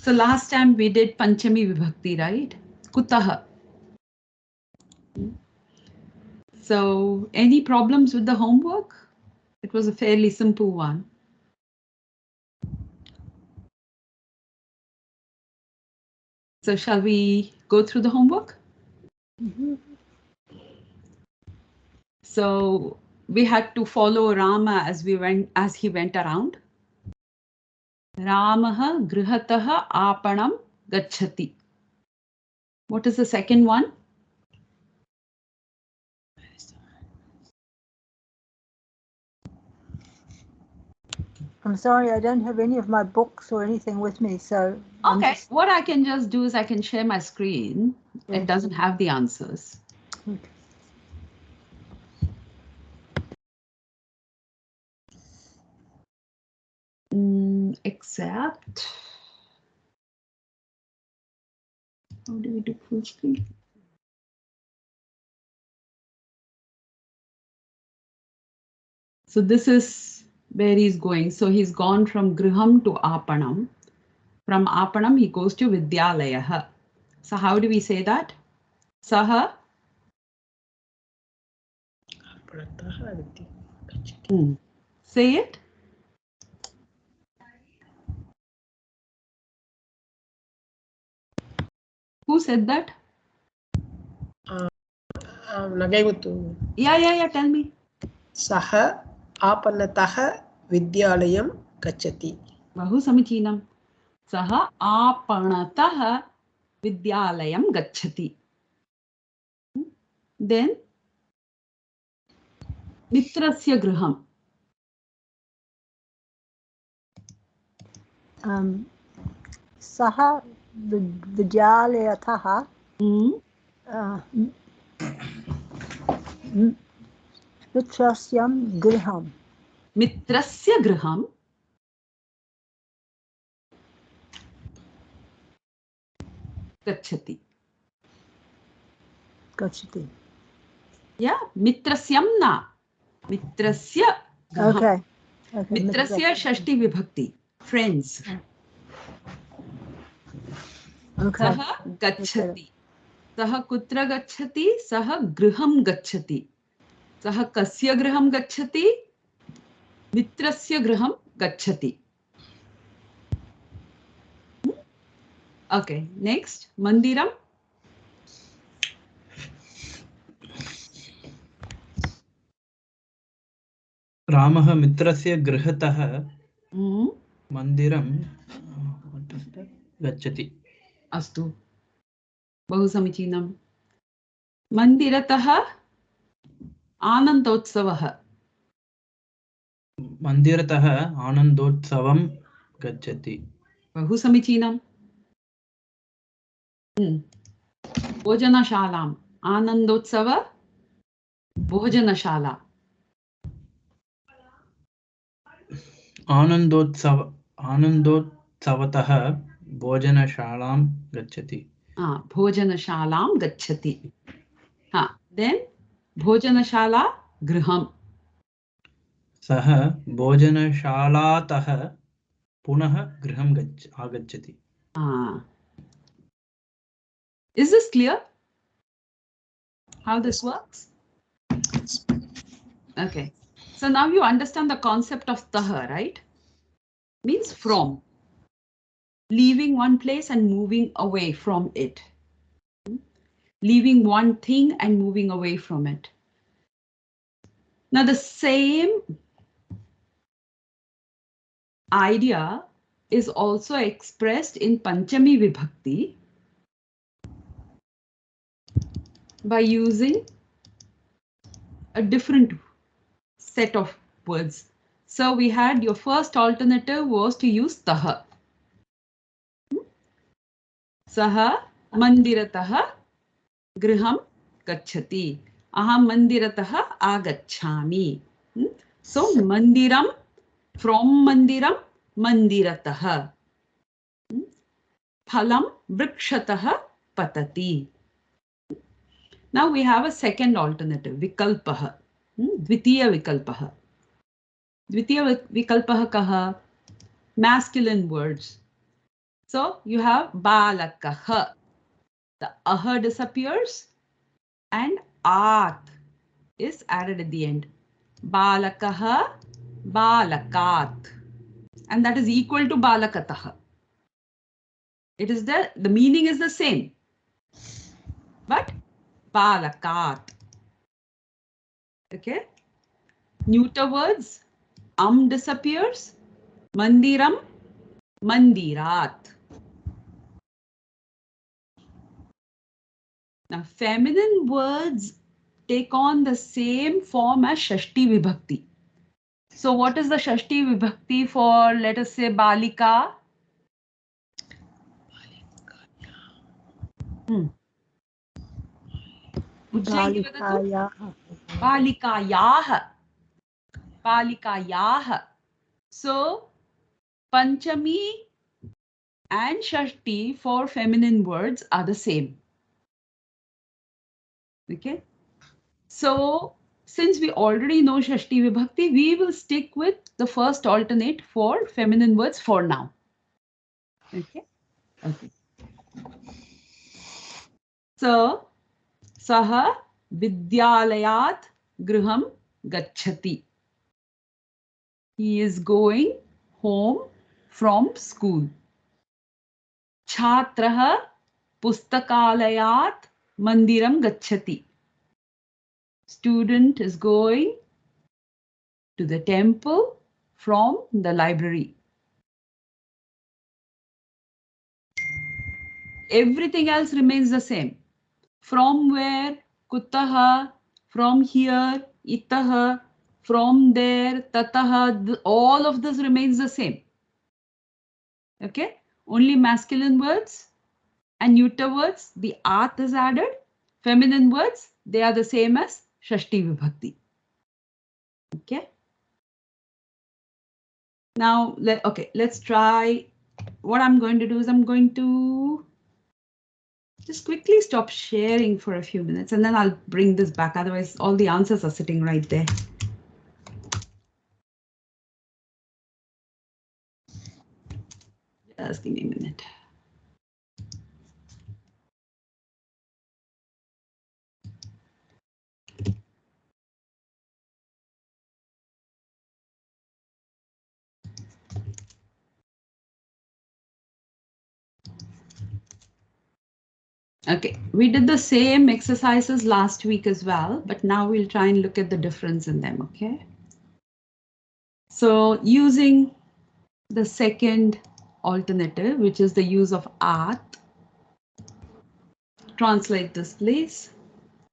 So last time we did pancami vibhakti, right? Kutah. So any problems with the homework? It was a fairly simple one. So shall we go through the homework? So we had to follow Rama as he went around. Ramaha grihataha apanam gacchati. What is the second one? I'm sorry, I don't have any of my books or anything with me, so. Okay, what I can just do is I can share my screen. Yeah. It doesn't have the answers. Okay. Except, how do we do full screen? So this is where he's going. So he's gone from griham to apanam. From apanam, he goes to vidyalayah. So how do we say that? Saha? Say it. Who said that? Yeah, tell me. Saha apanataha vidyalayam gacchati. Bahu samichinam. Saha apanatah vidyalayam gacchati. Then mitrasya griham. Saha vidyalayataha mitrasyam griham. Mitrasya griham. Gacchati. Gacchati. Yeah, mitrasyam na. Mitrasya griham. Okay. Mitrasya shashti vibhakti. Friends. Okay. Saha gacchati. Saha kutra gacchati. Saha griham gacchati. Saha kasya griham gacchati. Mitrasya griham gacchati. Okay, next. Mandiram. रामः मित्रस्य गृहतः मन्दिरं गच्छति. अस्तु, बहु समीचीनं. मन्दिरतः आनन्दोत्सवः. मन्दिरतः आनन्दोत्सवं गच्छति. बहु समीचीनं. भोजनशालाम्. आनन्दोत्सव भोजनशाला. आनन्दोत्सवतः भोजनशालां गच्छति. भोजनशालां गच्छति. Then भोजनशाला गृहम्. सः भोजनशालातः पुनः गृहं आगच्छति. Is this clear? How this works? Okay. So now you understand the concept of tah, right? Means from. Leaving one place and moving away from it. Leaving one thing and moving away from it. Now the same idea is also expressed in pancami vibhakti by using a different set of words. So we had your first alternative was to use taha. Saha mandirataha griham gacchati. Aham mandirataha agacchami. So mandiram, from mandiram, mandirataha. Phalam vrikshataha patati. Now we have a second alternative, vikalpaha. Dvitiya vikalpaha. Dvitiya vikalpaha kaha? Masculine words. So you have balakah. The aha disappears and at is added at the end. Balakah, balakat. And that is equal to balakatah. It is the meaning is the same. But balakat. Okay. Neuter words. Disappears. Mandiram, mandirat. Now, feminine words take on the same form as Shashti Vibhakti. So, what is the Shashti Vibhakti for, let us say, Balika? Balikayah. Balikayah. Balikayah. So, Panchami and Shashti for feminine words are the same. Okay. So, since we already know Shashti Vibhakti, we will stick with the first alternate for feminine words for now. Okay. Okay. So, Saha Vidyalayat Griham Gachati. He is going home from school. Chhatraha Pustakalayat Mandiram Gachati. Student is going to the temple from the library. Everything else remains the same. From where? Kutaha. From here. Itaha. From there. Tataha. All of this remains the same. Okay. Only masculine words and neuter words, the at is added. Feminine words, they are the same as Shashti Vibhakti. Okay. Now, let's try. What I'm going to do is I'm going to just quickly stop sharing for a few minutes and then I'll bring this back. Otherwise, all the answers are sitting right there. Just give me a minute. Okay, we did the same exercises last week as well, but now we'll try and look at the difference in them, okay? So using the second alternative, which is the use of at, translate this please.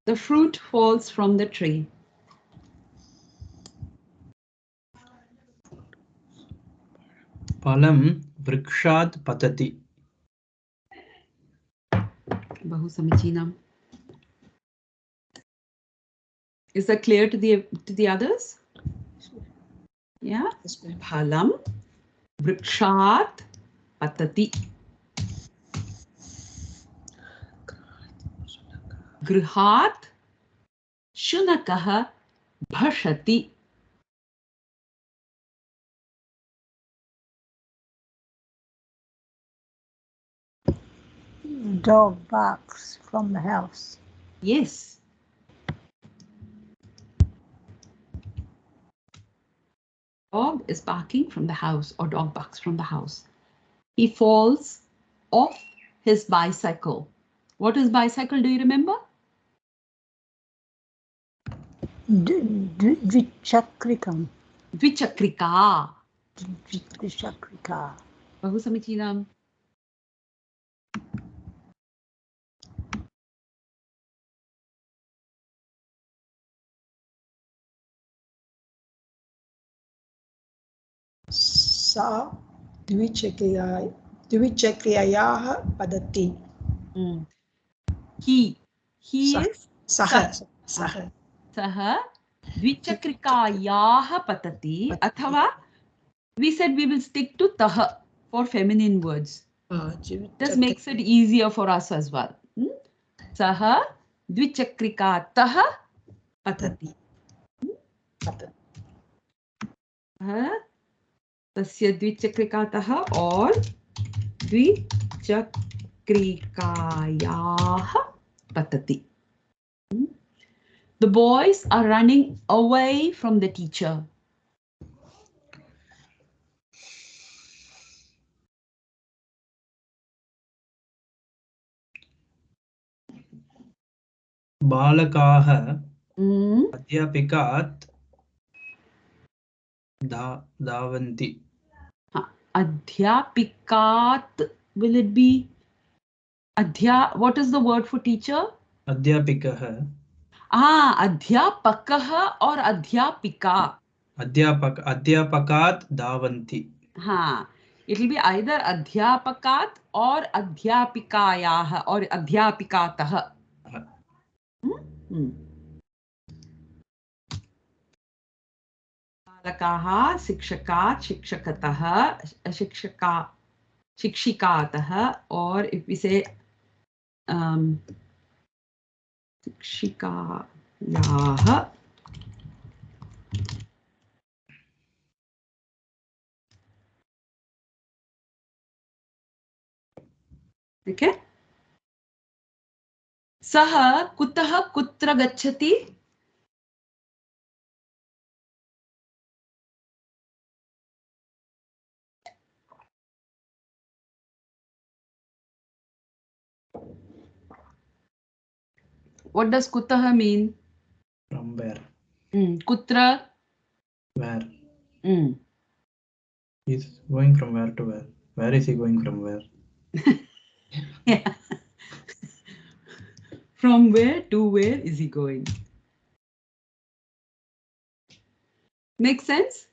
The fruit falls from the tree. Palam vrikshat patati. Bahu samichinam. Is that clear to the others? Yeah. Phalam vrikshat patati. Grihat shunakah bhashati. Dog barks from the house. Yes. Dog is barking from the house, or dog barks from the house. He falls off his bicycle. What is bicycle? Do you remember? Dvichakrikam. Dvichakrika. Dvichakrika. Bahu samichinam. सा द्विचक्रियायाः पतति. He is सः Saha Dvichakrikayaha patati. Athava, we said we will stick to taha for feminine words. This makes it easier for us as well. Saha Dvichakrikataha patati. Tasya Dvichakrikataha or द्विचक्रिकायाः पतति. The boys are running away from the teacher. बालकाः अध्यापिकात् धावन्ति. Adhyapikat, will it be what is the word for teacher? अध्यापिकः. Adhyapakah or adhyapika. अध्यापकात् धावन्ति. It will be either adhyapakat or adhyapikayah or adhyapikatah. बालकाः शिक्षकात् शिक्षकतः शिक्षिकातः, or if we say शिक्षिकायाः okay. सः कुतः कुत्र गच्छति? What does kutah mean? From where? Kutra? Where? He's going from where to where? Where is he going from where? Yeah. From where to where is he going? Make sense?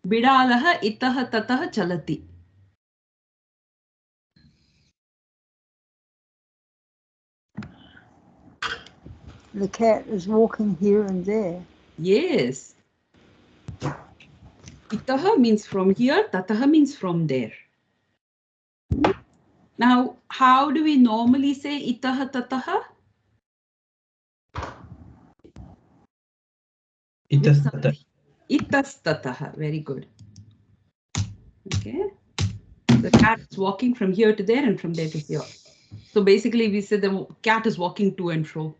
बिडालः इतः ततः चलति. The cat is walking here and there. Yes. Itah means from here, tatah means from there. Now, how do we normally say itah tatah? Itastatah. Very good. Okay. The cat is walking from here to there and from there to here. So basically, we say the cat is walking to and fro.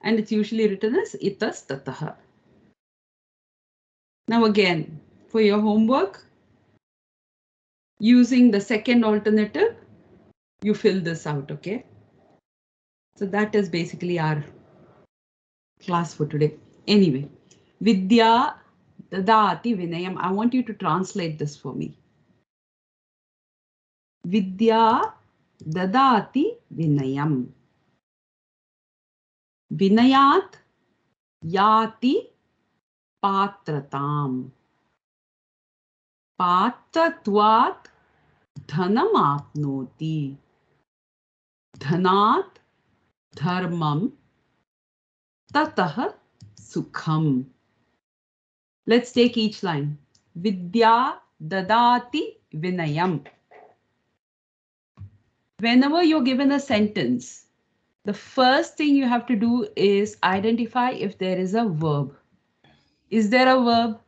And it's usually written as itastatah. Now again, for your homework, using the second alternative, you fill this out, okay? So that is basically our class for today. Anyway, Vidya dadati vinayam. I want you to translate this for me. Vidya dadati vinayam. Vinayat yati patratam. Patratvat dhanam apnoti. Dhanat dharmam tatah sukham. Let's take each line. Vidya dadati vinayam. Whenever you're given a sentence, the first thing you have to do is identify if there is a verb. Is there a verb?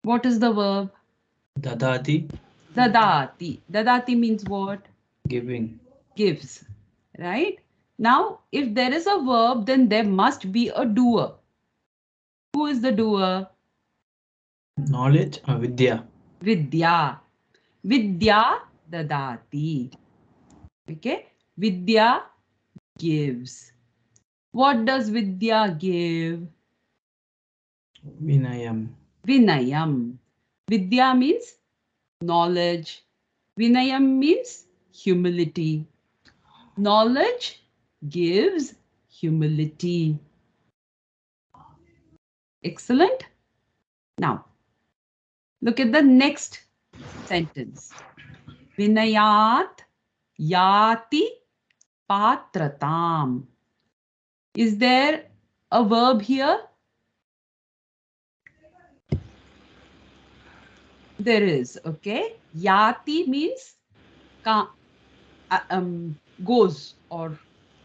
What is the verb? Dadati. Dadati. Dadati means what? Giving. Gives. Right? Now, if there is a verb, then there must be a doer. Who is the doer? Knowledge. Vidya. Vidya. Vidya dadati. Okay? Vidya gives. What does Vidya give? Vinayam. Vinayam. Vidya means knowledge. Vinayam means humility. Knowledge gives humility. Excellent. Now, look at the next sentence. Vinayat yati patratam. Is there a verb here? There is, okay. Yati means goes or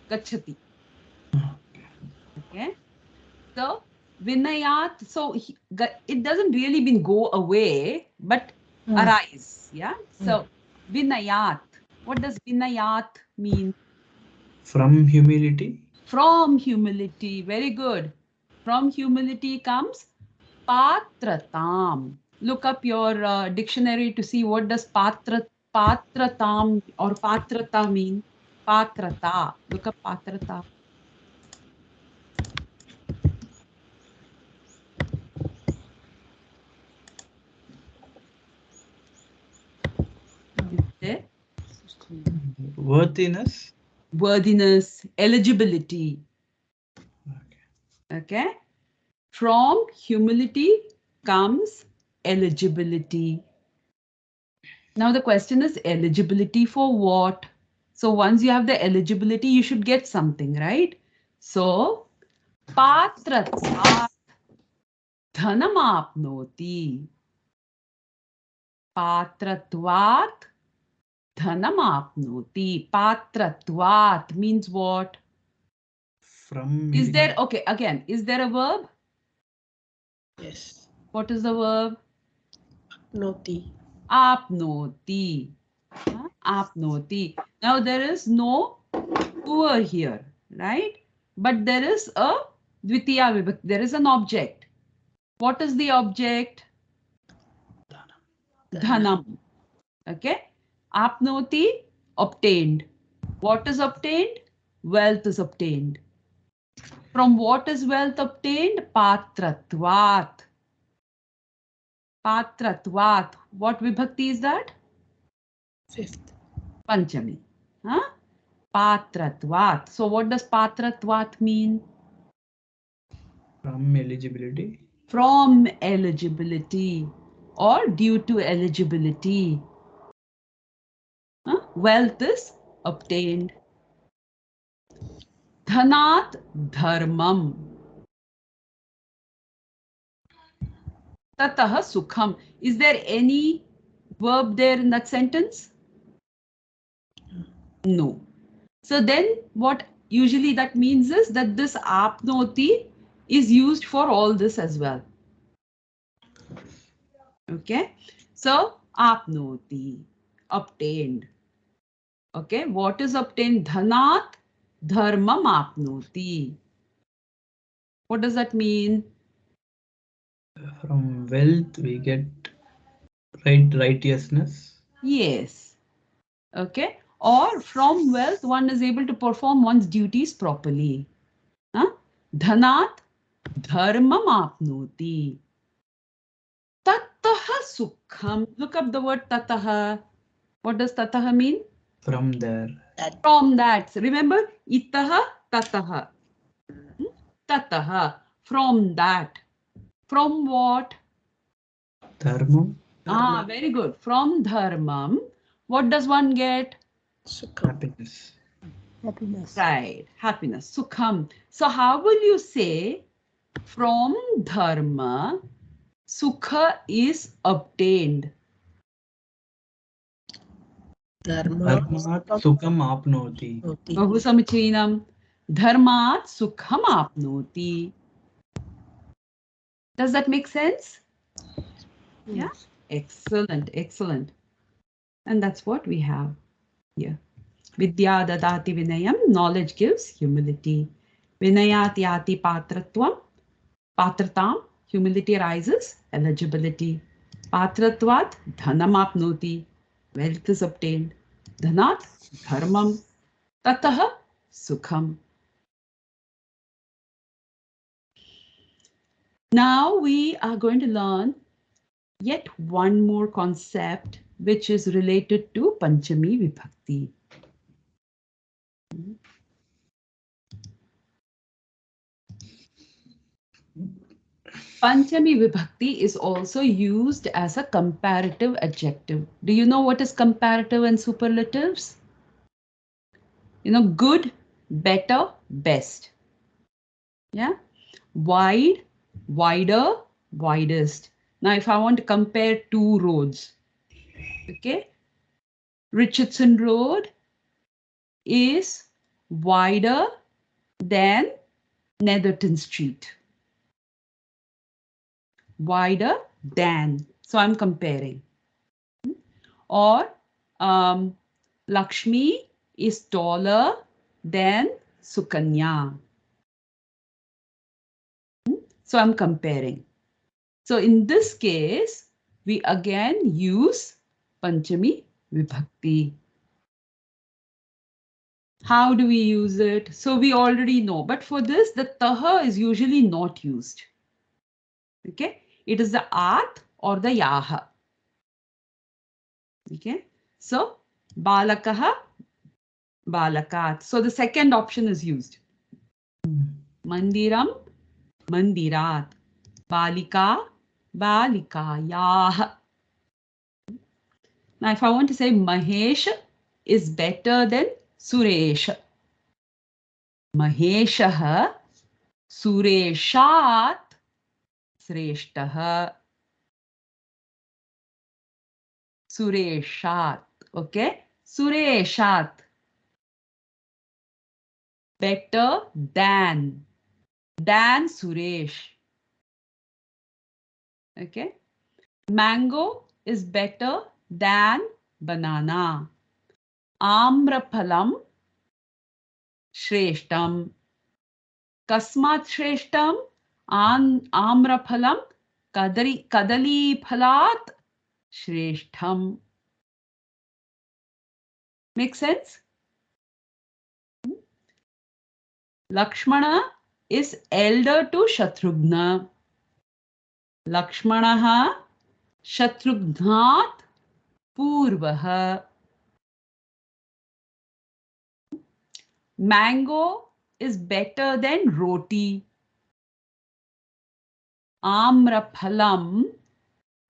gachati. Okay. So Vinayat, so it doesn't really mean go away, but arise. Yeah. So Vinayat. What does Vinayat mean? From humility. From humility. Very good. From humility comes patratam. Look up your dictionary to see what does patratam or patrata mean. Patrata. Look up patrata. Is there? Worthiness. Worthiness, eligibility. Okay. Okay. From humility comes eligibility. Now the question is eligibility for what? So once you have the eligibility, you should get something, right? So patratvat dhanam apnoti. Patratvat dhanam apnoti. Patratvat means what? From. Is there, okay, again, is there a verb? Yes. What is the verb? Noti. Apnoti. Apnoti. Now there is no doer here, right? But there is a dvitiya vibhakti. There is an object. What is the object? Dhanam. Okay. Apnoti, obtained. What is obtained? Wealth is obtained. From what is wealth obtained? Patratvat. Patratvat. What vibhakti is that? Fifth. Panchami. Huh? Patratvat. So what does patratvat mean? From eligibility. From eligibility or due to eligibility. Huh? Wealth is obtained. Dhanat dharmam. Tatah sukham. Is there any verb there in that sentence? No. So then what usually that means is that this apnoti is used for all this as well. Okay. So apnoti, obtained. Okay. What is obtained? Dhanat dharmam apnoti. What does that mean? From wealth we get righteousness. Yes. Okay. Or from wealth, one is able to perform one's duties properly. Huh? Dhanat dharmam apnoti. Tataha sukham. Look up the word tataha. What does tataha mean? From there. From that. Remember, itaha tataha. Tataha. From that. From what? Dharmam. Ah, very good. From dharmam. What does one get? Sukham. Happiness. Happiness. Right. Happiness. Sukham. So how will you say from dharma, sukha is obtained? Dharma. Dharmat sukham apnoti. Noti. Bahu samichinam. Dharmat sukham apnoti. Does that make sense? Yeah. Excellent. Excellent. And that's what we have here. Vidya dadati vinayam. Knowledge gives humility. Vinayat yati patratvam. Patratam. Humility rises. Eligibility. Patratvat. Dhanam apnoti. Wealth is obtained. Dhanat. Dharmam. Tataha. Sukham. Now we are going to learn yet one more concept which is related to Panchami Vibhakti. Panchami Vibhakti is also used as a comparative adjective. Do you know what is comparative and superlatives? You know, good, better, best. Yeah. Wide, wider, widest. Now, if I want to compare two roads, okay, Richardson Road is wider than Netherton Street. wider than. So I'm comparing. Or Lakshmi is taller than Sukanya. So I'm comparing. So in this case, we again use Panchami Vibhakti. How do we use it? So we already know, but for this, the taha is usually not used. Okay, it is the at or the yaha. Okay, so balakaha, balakat. So the second option is used. Mandiram, mandirat. Balika, balikayah. Now, if I want to say Mahesh is better than Suresh. Maheshah Sureshat Sreshtah. Sureshat. Okay. Sureshat. Better than. Than Suresh. Okay. Mango is better than banana. Amraphalam Shreshtam. Kasmat Shreshtam Amraphalam Kadali Phalat Shreshtam. Make sense? Lakshmana is elder to Shatrughna. Lakshmanaha Shatrughnat Purvaha. Mango is better than roti. Amraphalam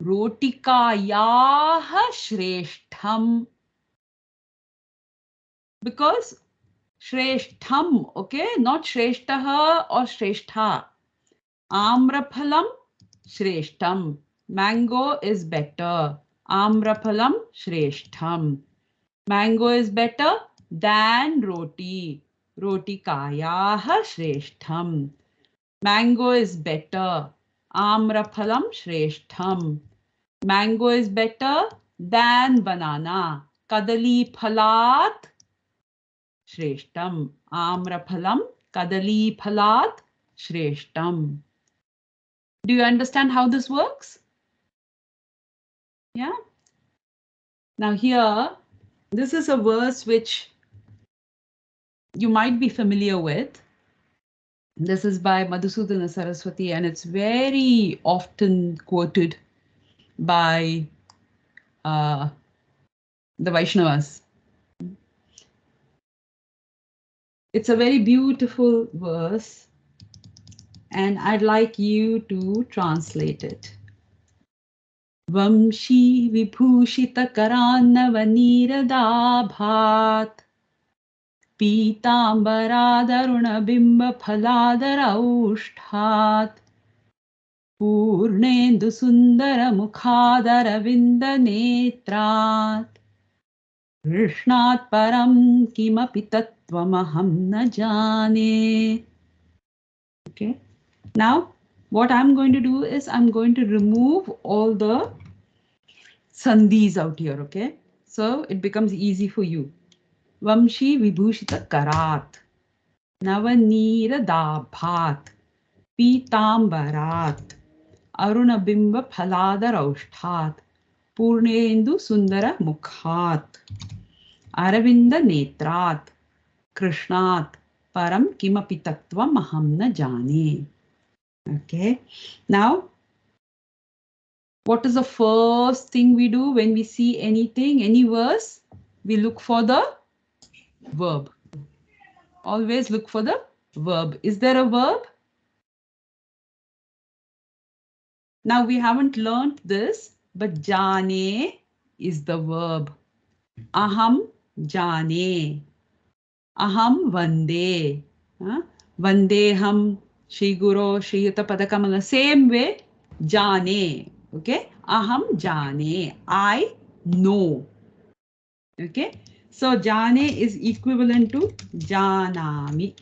Rotikayah Shreshtham. Because Shreshtham, okay, not Shreshtaha or Shrestha. Amraphalam Shreshtham. Mango is better. Amraphalam Shreshtham. Mango is better than roti. Rotikayah Shreshtham. Mango is better. Amraphalam Shreshtham. Mango is better than banana. Kadali Phalat Shreshtam. Amraphalam Kadali Phalat Shreshtam. Do you understand how this works? Yeah. Now here, this is a verse which you might be familiar with. This is by Madhusudana Saraswati, and it's very often quoted by the Vaishnavas. It's a very beautiful verse, and I'd like you to translate it. Vamshi vibhushita karannavaniradaabhat Pītāmbaradaruna bimba phaladaraushthat Purnendu sundara mukhadaravinda netrat Krishnat param kimapi tattvamaham na jane. Okay. Now, what I'm going to do is I'm going to remove all the sandhis out here. Okay. So it becomes easy for you. Vamshi vibhushita karat. Navanira dabhat. Pītāmbarat. Arunabimba phaladaraushthat. Purnendu sundara mukhat. Aravinda netrat. Krishnat. Param kimapi tattvam aham na jane. Okay. Now, what is the first thing we do when we see anything, any verse? We look for the verb. Always look for the verb. Is there a verb? Now we haven't learned this, but jane is the verb. Aham jane. Aham vande. Vandeham Shri Guru Shri Yuta Padakamala. Same way, jane. Okay. Aham jane. I know. Okay. So jane is equivalent to janami.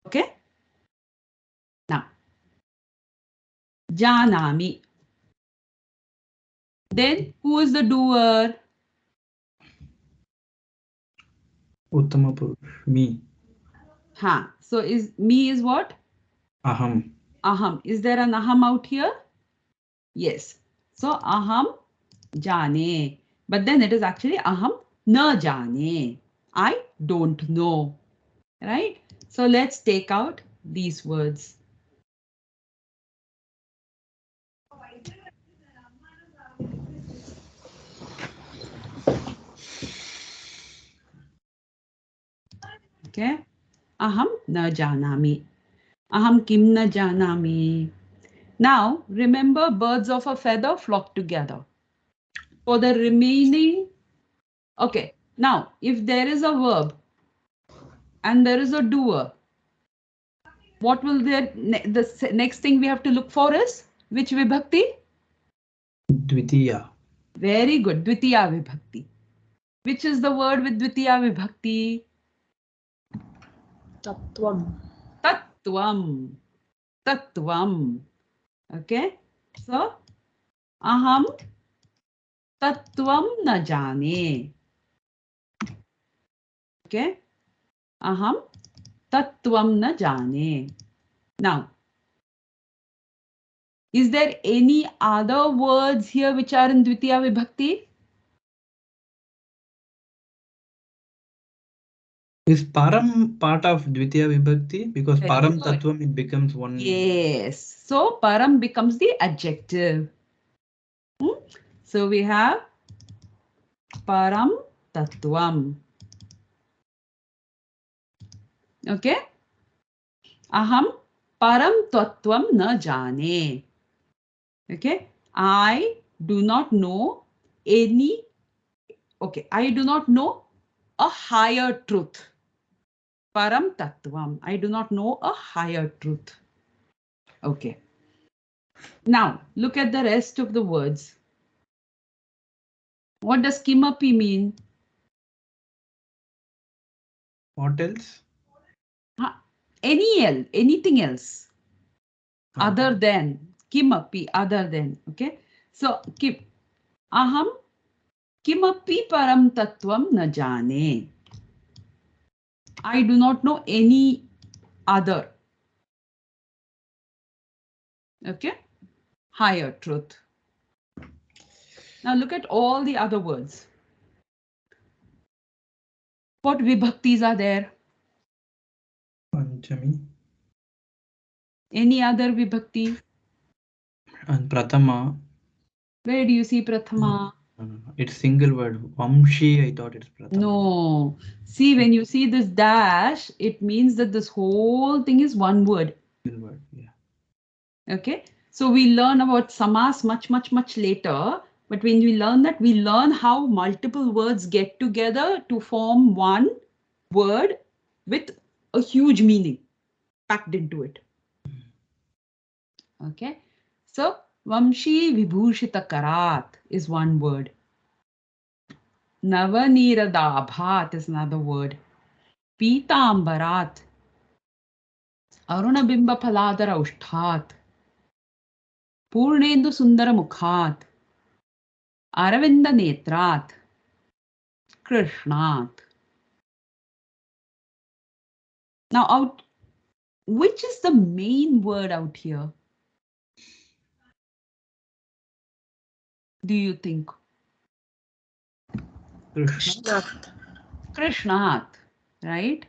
Okay. Now, Janami. Then who is the doer? Uttama Purush. Me. Ha. So is me is what? Aham. Aham. Is there an aham out here? Yes. So aham jane. But then it is actually aham na jane. I don't know. Right? So let's take out these words. Okay. Aham na janami. Aham kim na janami. Now, remember, birds of a feather flock together. For the remaining, okay. Now, if there is a verb and there is a doer, what will the next thing we have to look for is which vibhakti? Dvitiya. Very good, dvitiya vibhakti. Which is the word with dvitiya vibhakti? Tattvam. Tattvam. Tattvam. Okay. So, aham tattvam na jane. Okay. Aham tattvam na jane. Now, is there any other words here which are in dvitiya vibhakti? Is param part of Dvitiya Vibhakti? Because Very param good. tattvam, it becomes one. Yes. So param becomes the adjective. So we have param tattvam. Okay. Aham param tattvam na jane. Okay. I do not know any. Okay. I do not know a higher truth. Param tattvam. I do not know a higher truth. Okay. Now, look at the rest of the words. What does kimapi mean? What else? Anything else Okay. other than kimapi, other than. Okay. So, aham kimapi param tattvam na jane. I do not know any other. Okay. Higher truth. Now look at all the other words. What vibhaktis are there? Panchami Any other vibhakti? and Prathama. Where do you see prathama? It's single word. Vamshi, I thought it's Prathama. No. See, when you see this dash, it means that this whole thing is one word. Single word, yeah. Okay. So we learn about samas much later. But when we learn that, we learn how multiple words get together to form one word with a huge meaning packed into it. Okay. So Vamshi Vibhushita Karat is one word. Navaniradabhat is another word. Pitambarat. Arunabimba Phaladara Ushthat. Purnendu Sundara Mukhat. Aravinda Netrat. Krishnat. Now, which is the main word out here? Do you think? Krishna. Krishnat, right?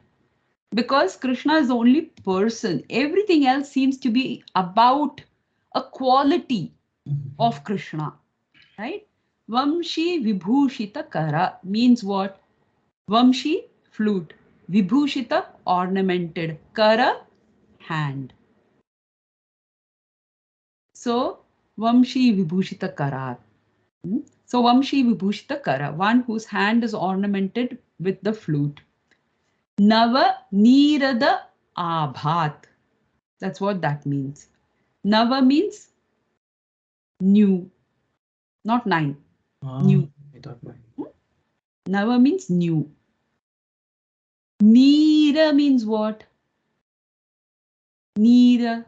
Because Krishna is the only person. Everything else seems to be about a quality of Krishna, right? Vamshi Vibhushita Kara means what? Vamshi, flute. Vibhushita, ornamented. Kara, hand. So, Vamshi Vibhushita Karat. So, Vamshi Vibhushita Kara, one whose hand is ornamented with the flute. Nava Nirada Abhat. That's what that means. Nava means new, not nine. New. I thought nine. Nava means new. Nira means what? Nira.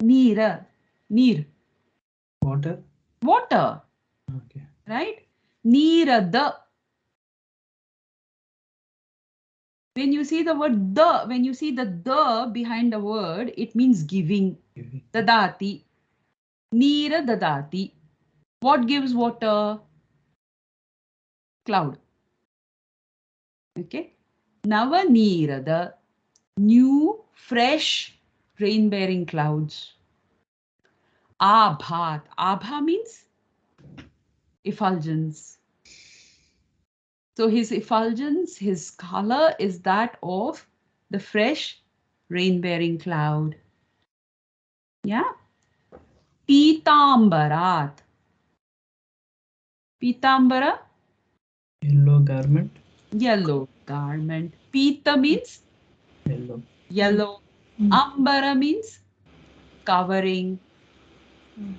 Neera. Neer. Water. Water. Okay. Right? Neerada. When you see the word the, when you see the behind the word, it means giving. Giving. Dadati. Neera dadati. What gives water? Cloud. Okay. Nava neerada. New, fresh, rain-bearing clouds. Abhat. Abha means effulgence. So his effulgence, his color is that of the fresh rain-bearing cloud. Yeah. Pitambarat. Pitambara, Yellow garment. yellow garment. Pita means Yellow. yellow. Ambara means covering.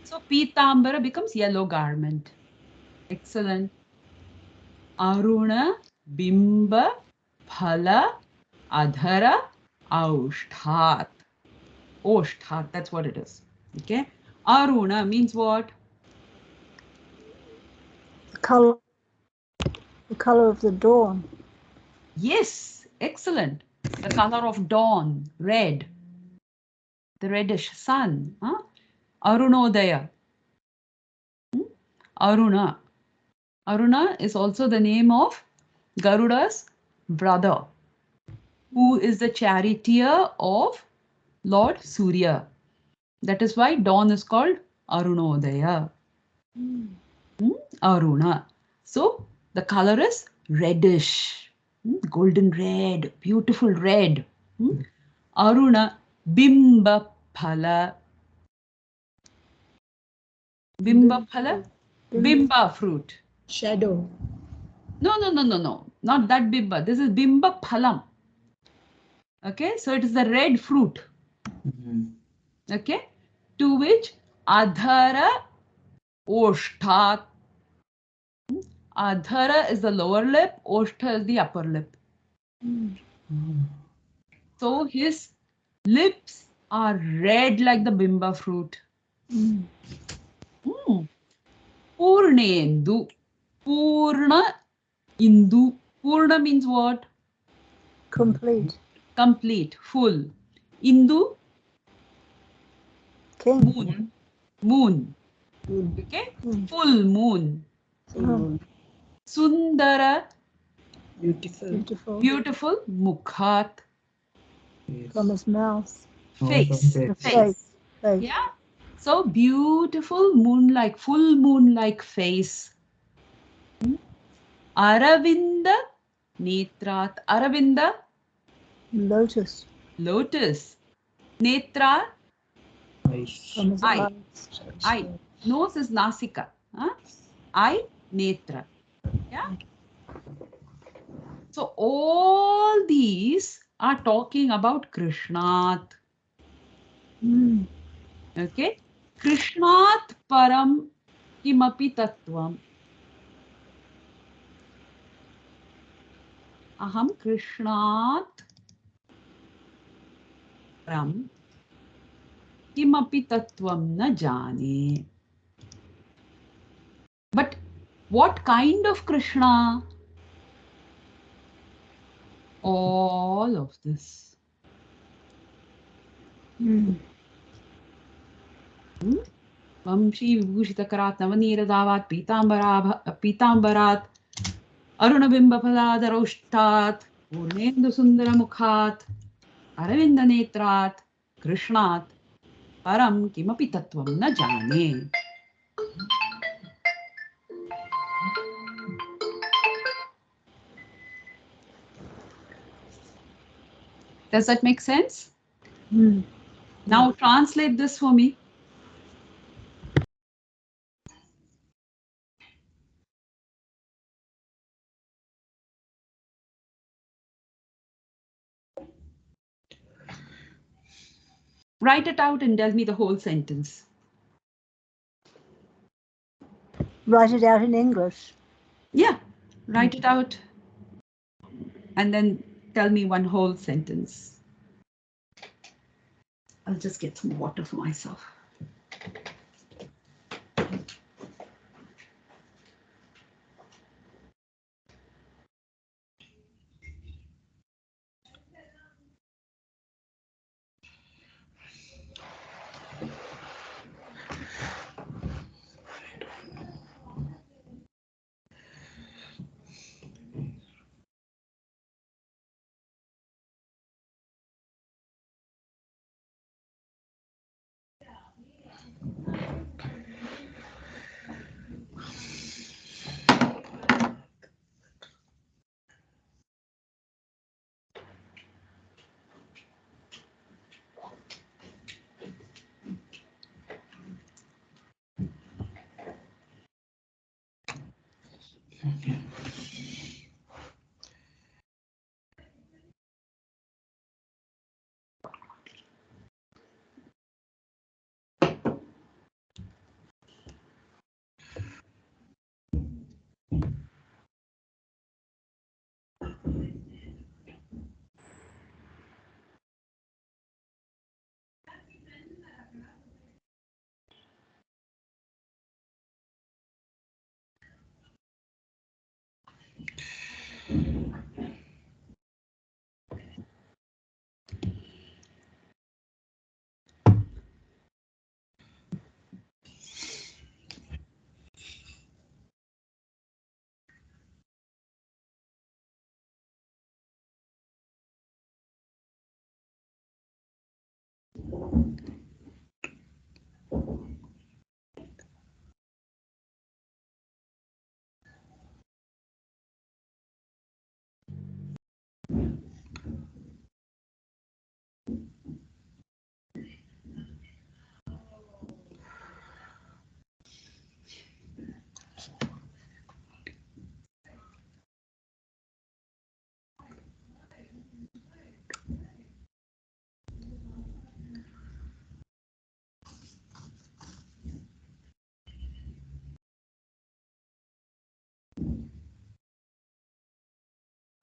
So Pitambara becomes yellow garment. Excellent. Aruna, Bimba, Phala, Adhara, Aushthat. Aushthat, that's what it is. Okay. Aruna means what? The color of the dawn. Yes, excellent. The color of dawn, red. The reddish sun. Huh? Arunodaya. Aruna. Aruna is also the name of Garuda's brother, who is the charioteer of Lord Surya. That is why dawn is called Arunodaya. Aruna. So the color is reddish, golden red, beautiful red. Aruna Bimba Phala. Bimba Phala? Bimba fruit. Shadow. No. Not that Bimba. This is Bimba Phalam. Okay, so it is the red fruit. Okay, to which Adhara Oshthat. Adhara is the lower lip, Oshtha is the upper lip. So his lips are red like the Bimba fruit. Purnendu. Purna Indu. Purna means what? Complete. Complete, full. Indu, King. moon. Moon. Okay? Full moon. Sundara, Beautiful. Beautiful. beautiful. Mukhat, From his mouth. face. The Face. face. Yeah. So beautiful moon-like, full moon-like face. Aravinda Netrat. Aravinda, Lotus. lotus. Netra, Eyes. From his Eye. eyes. eye. Nose is Nasika. Huh? Eye, Netra. Yeah. So all these are talking about Krishnat. Okay. Krishnat param kimapi tattvam. Aham Krishnat param kimapi tattvam na jane. But what kind of Krishna? All of this. Vamshi Vibhushitakarat Navaniradavat Pitambaraat Arunabimbapaladharoshtat Purnendu Sundaramukhat Aravinda Netrat Krishnat Param Kimapi Tattvam na jane. Does that make sense? Now translate this for me. Write it out and tell me the whole sentence. Write it out in English. Yeah, write it out and then tell me one whole sentence. I'll just get some water for myself.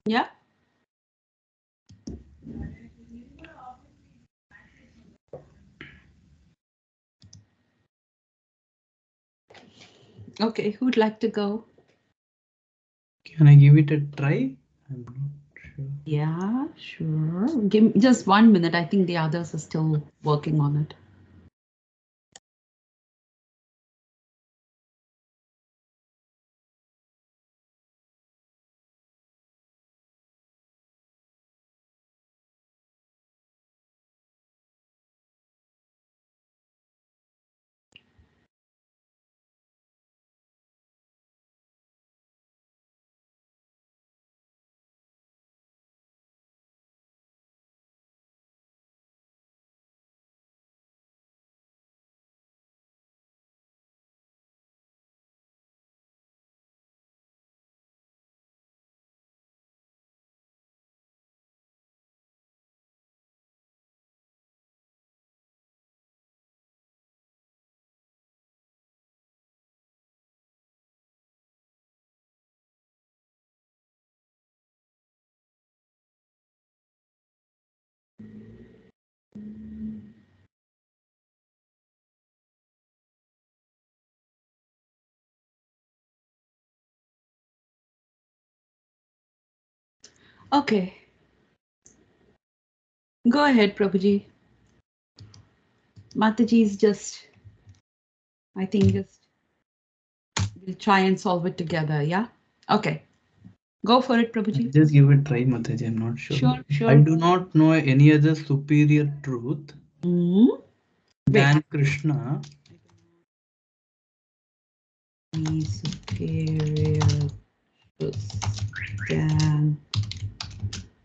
Yeah. Okay, who'd like to go? Can I give it a try? I'm not sure. Yeah, sure. Give me just 1 minute. I think the others are still working on it. Okay. Go ahead, Prabhuji. Mataji is just, I think just, we'll try and solve it together, yeah? Okay. Go for it, Prabhuji. Just give it a try, Mataji. I'm not sure. Sure, sure. I do not know any other superior truth than Krishna. Be superior than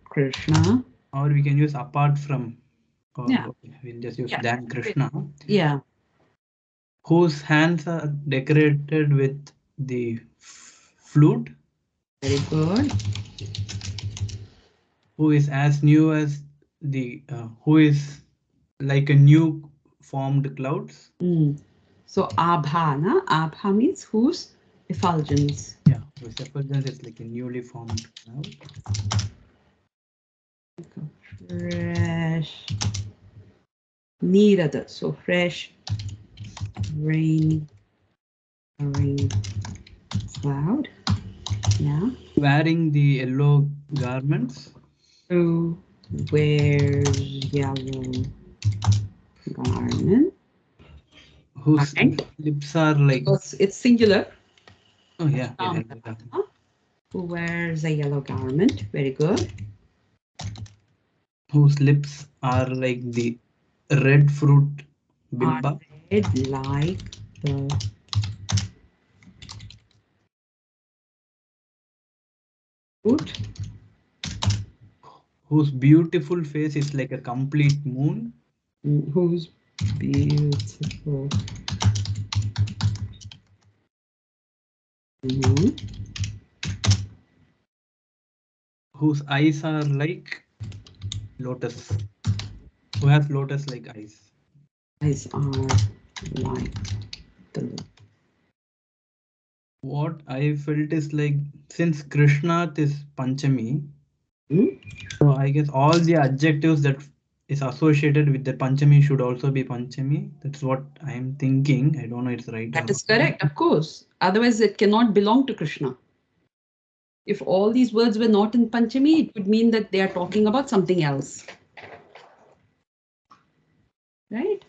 Krishna. Or we can use apart from. Or Yeah. okay, we'll just use Yeah. than Krishna. Yeah. Whose hands are decorated with the flute. Very good. Who is as new as the who is like a new formed clouds. So abha, na? Abha means whose effulgence. Yeah, whose effulgence is like a newly formed cloud. Fresh Nirada. So fresh, rain, rain, cloud. Yeah. Wearing the yellow garments. Who wears yellow garment? Whose Right. lips are like. Because it's singular. Oh yeah. Who wears a yellow garment? Very good. Whose lips are like the red fruit Are bimba. red like the fruit. Whose beautiful face is like a complete moon. Whose beautiful moon. Whose eyes are like lotus. Who has lotus like eyes. Eyes are like the. What I felt is like, since Krishna is pancami, so I guess all the adjectives that is associated with the pancami should also be pancami. That's what I am thinking. I don't know it's right or That is not. correct, of course. Otherwise, it cannot belong to Krishna. If all these words were not in Panchami, it would mean that they are talking about something else. Right?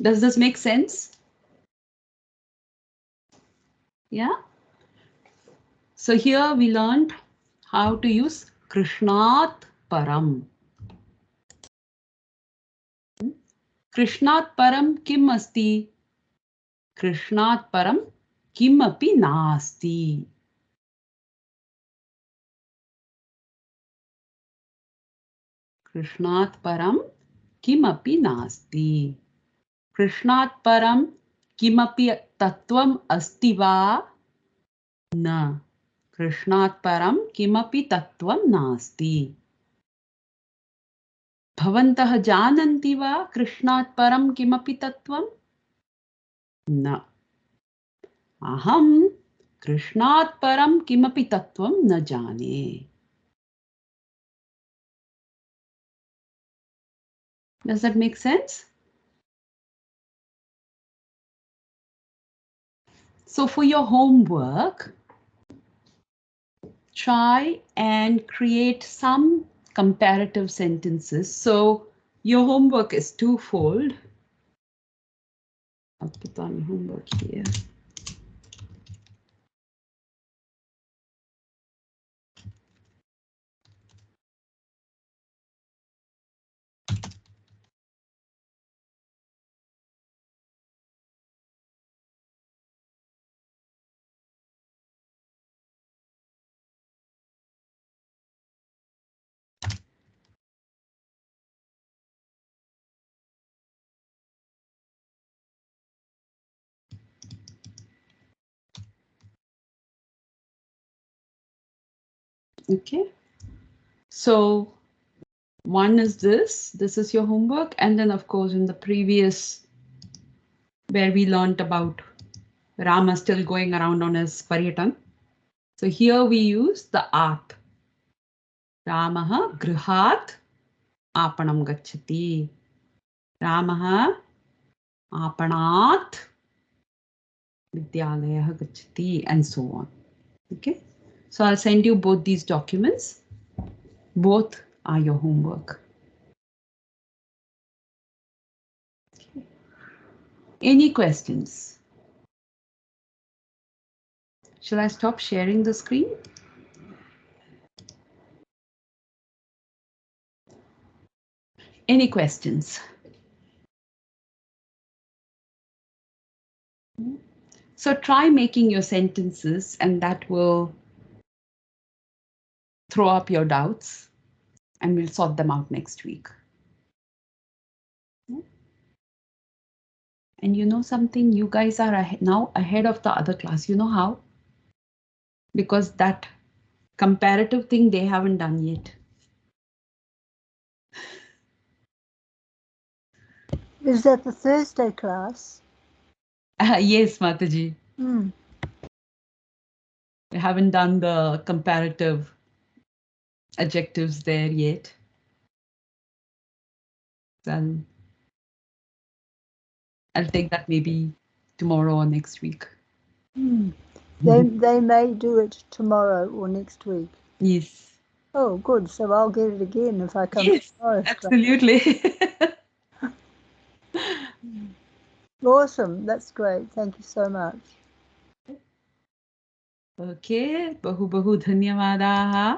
Does this make sense? Yeah. So here we learned how to use Krishnat Param. Krishnat Param kim asti? Krishnat Param kimapi nasti. Krishnat Param kimapi nasti. Krishnat Param kimapi tattvam asti va? Na. Krishnat Param kimapi tattvam nasti. Bhavantah jananti va Krishnat Param kimapi tattvam? Na. Aham Krishnat Param kimapi tattvam na jane. Does that make sense? So for your homework, try and create some comparative sentences. So your homework is twofold. I'll put on homework here. Okay. So one is this is your homework. And then of course in the previous where we learned about Rama still going around on his paryatan. So here we use the at. Ramaha grihat apanam gacchati. Ramaha apanat vidyalayah gacchati and so on. Okay. So I'll send you both these documents. Both are your homework. Okay. Any questions? Shall I stop sharing the screen? Any questions? So try making your sentences and that will throw up your doubts and we'll sort them out next week. And you know something, you guys are now ahead of the other class. You know how? Because that comparative thing they haven't done yet. Is that the Thursday class? Yes, Mataji. Hmm. We haven't done the comparative adjectives there yet. Then I'll take that maybe tomorrow or next week. They may do it tomorrow or next week. Yes. Oh, good. So I'll get it again if I come Yes, tomorrow. absolutely. Awesome. That's great. Thank you so much. Okay, bahu dhanyawadaha.